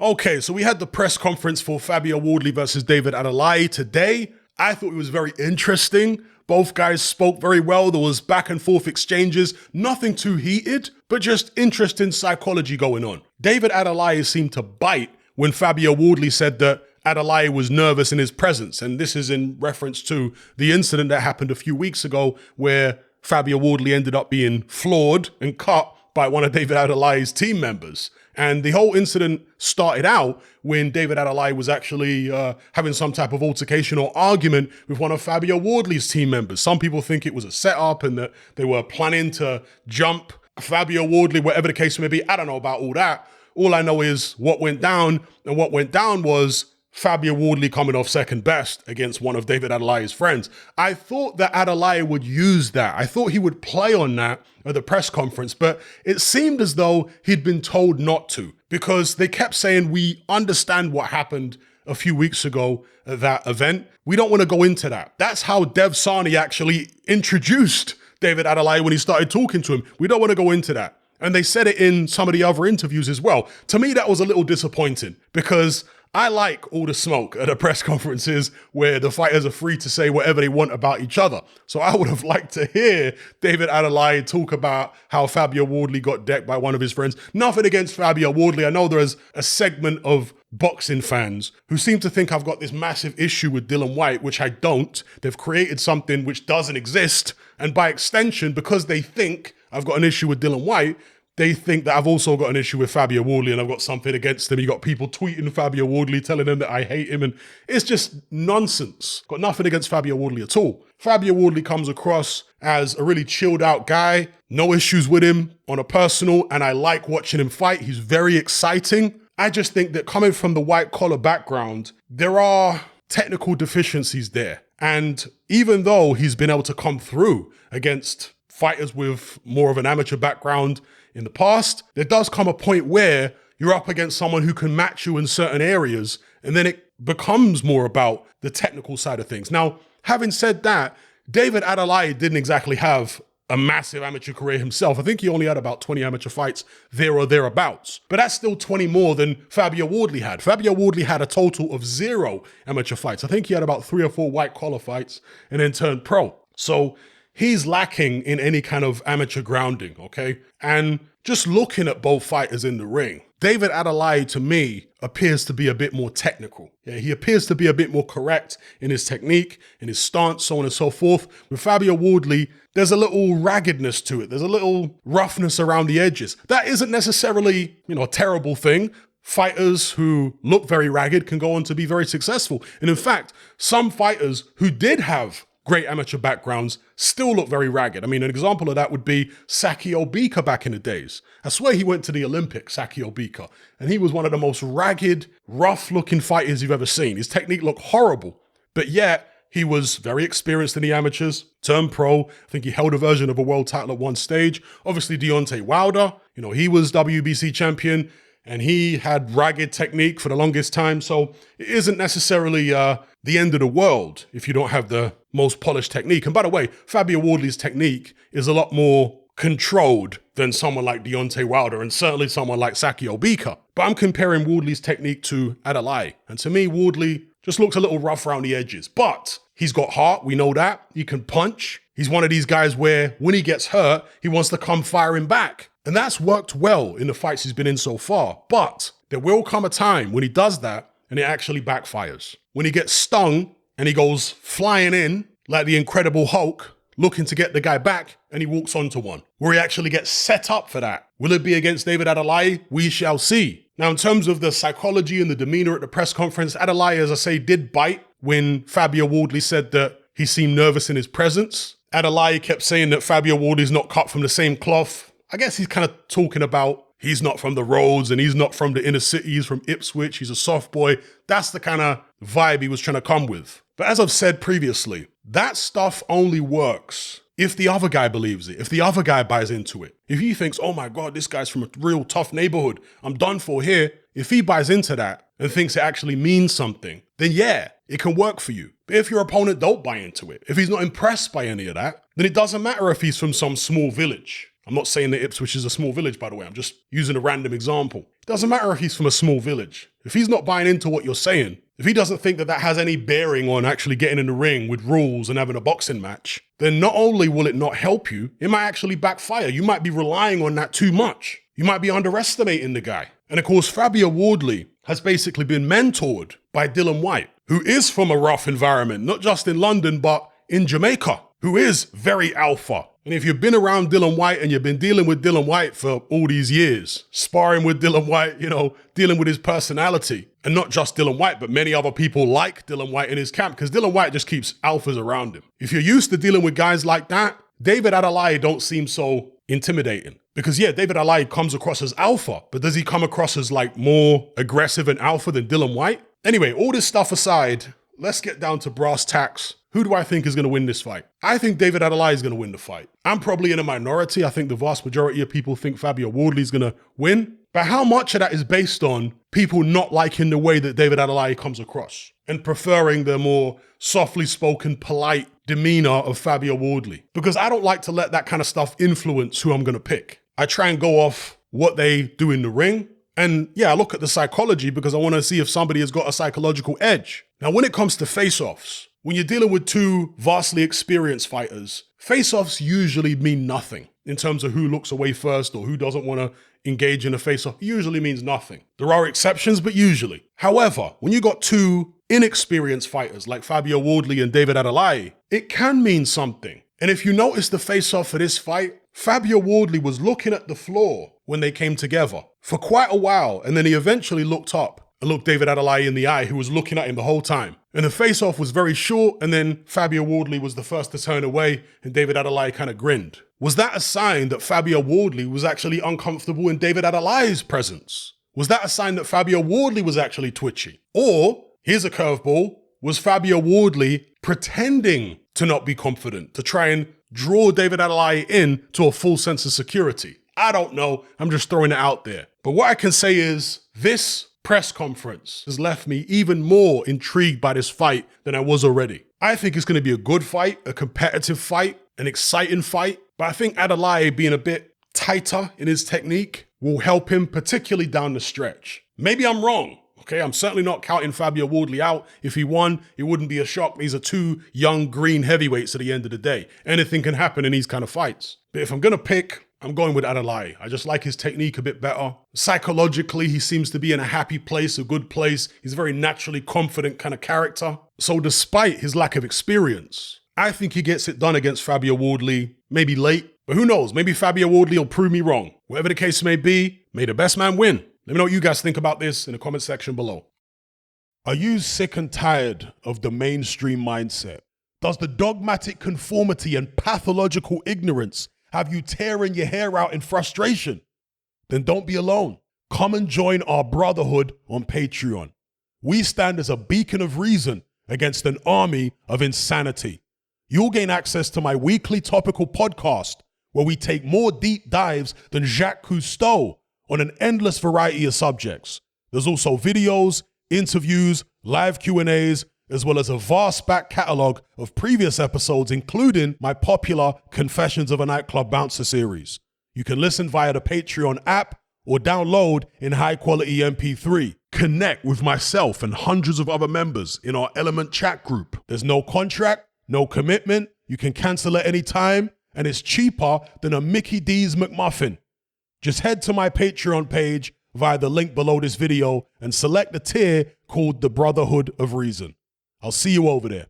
Okay, so we had the press conference for Fabio Wardley versus David Adeleye today. I thought it was very interesting. Both guys spoke very well. There was back and forth exchanges, nothing too heated, but just interesting psychology going on. David Adeleye seemed to bite when Fabio Wardley said that Adeleye was nervous in his presence. And this is in reference to the incident that happened a few weeks ago where Fabio Wardley ended up being floored and cut by one of David Adeleye's team members. And the whole incident started out when David Adeleye was actually having some type of altercation or argument with one of Fabio Wardley's team members. Some people think it was a setup and that they were planning to jump Fabio Wardley, whatever the case may be. I don't know about all that. All I know is what went down, and what went down was Fabio Wardley coming off second best against one of David Adeleye's friends. I thought that Adeleye would use that. I thought he would play on that at the press conference, but it seemed as though he'd been told not to, because they kept saying, we understand what happened a few weeks ago at that event. We don't want to go into that. That's how Dev Sani actually introduced David Adeleye when he started talking to him. We don't want to go into that. And they said it in some of the other interviews as well. To me, that was a little disappointing because I like all the smoke at the press conferences where the fighters are free to say whatever they want about each other. So I would have liked to hear David Adeleye talk about how Fabio Wardley got decked by one of his friends. Nothing against Fabio Wardley. I know there's a segment of boxing fans who seem to think I've got this massive issue with Dillian Whyte, which I don't. They've created something which doesn't exist. And by extension, because they think I've got an issue with Dillian Whyte, they think that I've also got an issue with Fabio Wardley and I've got something against him. You got people tweeting Fabio Wardley, telling him that I hate him, and it's just nonsense. Got nothing against Fabio Wardley at all. Fabio Wardley comes across as a really chilled out guy, no issues with him on a personal, and I like watching him fight. He's very exciting. I just think that coming from the white collar background, there are technical deficiencies there. And even though he's been able to come through against fighters with more of an amateur background in the past, there does come a point where you're up against someone who can match you in certain areas, and then it becomes more about the technical side of things. Now, having said that, David Adeleye didn't exactly have a massive amateur career himself. I think he only had about 20 amateur fights there or thereabouts, but that's still 20 more than Fabio Wardley had. Fabio Wardley had a total of 0 amateur fights. I think he had about 3 or 4 white collar fights and then turned pro. So he's lacking in any kind of amateur grounding, okay? And just looking at both fighters in the ring, David Adeleye, to me, appears to be a bit more technical. Yeah, he appears to be a bit more correct in his technique, in his stance, so on and so forth. With Fabio Wardley, there's a little raggedness to it. There's a little roughness around the edges. That isn't necessarily, a terrible thing. Fighters who look very ragged can go on to be very successful. And in fact, some fighters who did have great amateur backgrounds still look very ragged. I mean, an example of that would be Sakio Bika back in the days. I swear he went to the Olympics, Sakio Bika, and he was one of the most ragged, rough-looking fighters you've ever seen. His technique looked horrible, but yet he was very experienced in the amateurs, turned pro. I think he held a version of a world title at one stage. Obviously, Deontay Wilder, he was WBC champion, and he had ragged technique for the longest time. So it isn't necessarily the end of the world if you don't have the most polished technique. And by the way, Fabio Wardley's technique is a lot more controlled than someone like Deontay Wilder and certainly someone like Sakio Bika. But I'm comparing Wardley's technique to Adeleye. And to me, Wardley just looks a little rough around the edges. But he's got heart, we know that. He can punch. He's one of these guys where when he gets hurt, he wants to come firing back. And that's worked well in the fights he's been in so far. But there will come a time when he does that and it actually backfires. When he gets stung and he goes flying in like the Incredible Hulk, looking to get the guy back, and he walks onto one, where he actually gets set up for that. Will it be against David Adeleye? We shall see. Now, in terms of the psychology and the demeanor at the press conference, Adeleye, as I say, did bite when Fabio Wardley said that he seemed nervous in his presence. Adeleye kept saying that Fabio Wardley's not cut from the same cloth. I guess he's kind of talking about he's not from the roads and he's not from the inner city. He's from Ipswich. He's a soft boy. That's the kind of vibe he was trying to come with. But as I've said previously, that stuff only works if the other guy believes it, if the other guy buys into it. If he thinks, oh my God, this guy's from a real tough neighborhood, I'm done for here. If he buys into that and thinks it actually means something, then yeah, it can work for you. But if your opponent don't buy into it, if he's not impressed by any of that, then it doesn't matter if he's from some small village. I'm not saying that Ipswich is a small village, by the way. I'm just using a random example. It doesn't matter if he's from a small village. If he's not buying into what you're saying, if he doesn't think that that has any bearing on actually getting in the ring with rules and having a boxing match, then not only will it not help you, it might actually backfire. You might be relying on that too much. You might be underestimating the guy. And of course, Fabio Wardley has basically been mentored by Dillian Whyte, who is from a rough environment, not just in London, but in Jamaica, who is very alpha. And if you've been around Dillian Whyte and you've been dealing with Dillian Whyte for all these years, sparring with Dillian Whyte, dealing with his personality, and not just Dillian Whyte, but many other people like Dillian Whyte in his camp, because Dillian Whyte just keeps alphas around him. If you're used to dealing with guys like that, David Adeleye don't seem so intimidating. Because yeah, David Adeleye comes across as alpha, but does he come across as like more aggressive and alpha than Dillian Whyte? Anyway, all this stuff aside, let's get down to brass tacks. Who do I think is going to win this fight? I think David Adeleye is going to win the fight. I'm probably in a minority. I think the vast majority of people think Fabio Wardley is going to win. But how much of that is based on people not liking the way that David Adeleye comes across and preferring the more softly spoken, polite demeanor of Fabio Wardley? Because I don't like to let that kind of stuff influence who I'm going to pick. I try and go off what they do in the ring. And yeah, I look at the psychology because I want to see if somebody has got a psychological edge. Now, when it comes to face-offs, when you're dealing with two vastly experienced fighters, face-offs usually mean nothing in terms of who looks away first or who doesn't want to engage in a face-off. It usually means nothing. There are exceptions, but usually. However, when you got two inexperienced fighters like Fabio Wardley and David Adeleye, it can mean something. And if you notice the face-off for this fight, Fabio Wardley was looking at the floor when they came together for quite a while, and then he eventually looked up and looked David Adeleye in the eye, who was looking at him the whole time. And the face-off was very short, and then Fabio Wardley was the first to turn away, and David Adeleye kind of grinned. Was that a sign that Fabio Wardley was actually uncomfortable in David Adelaye's presence? Was that a sign that Fabio Wardley was actually twitchy? Or, here's a curveball, was Fabio Wardley pretending to not be confident, to try and draw David Adeleye in to a full sense of security? I don't know, I'm just throwing it out there. But what I can say is, this press conference has left me even more intrigued by this fight than I was already. I think it's going to be a good fight, a competitive fight, an exciting fight, but I think Adeleye being a bit tighter in his technique will help him, particularly down the stretch. Maybe I'm wrong, okay? I'm certainly not counting Fabio Wardley out. If he won, it wouldn't be a shock. These are two young green heavyweights at the end of the day. Anything can happen in these kind of fights. But if I'm going to pick, I'm going with Adeleye. I just like his technique a bit better. Psychologically, he seems to be in a happy place, a good place. He's a very naturally confident kind of character. So despite his lack of experience, I think he gets it done against Fabio Wardley, maybe late. But who knows? Maybe Fabio Wardley will prove me wrong. Whatever the case may be, may the best man win. Let me know what you guys think about this in the comment section below. Are you sick and tired of the mainstream mindset? Does the dogmatic conformity and pathological ignorance have you tearing your hair out in frustration? Then don't be alone. Come and join our brotherhood on Patreon. We stand as a beacon of reason against an army of insanity. You'll gain access to my weekly topical podcast where we take more deep dives than Jacques Cousteau on an endless variety of subjects. There's also videos, interviews, live Q&As, as well as a vast back catalogue of previous episodes, including my popular Confessions of a Nightclub Bouncer series. You can listen via the Patreon app or download in high-quality MP3. Connect with myself and hundreds of other members in our Element chat group. There's no contract, no commitment, you can cancel at any time, and it's cheaper than a Mickey D's McMuffin. Just head to my Patreon page via the link below this video and select the tier called the Brotherhood of Reason. I'll see you over there.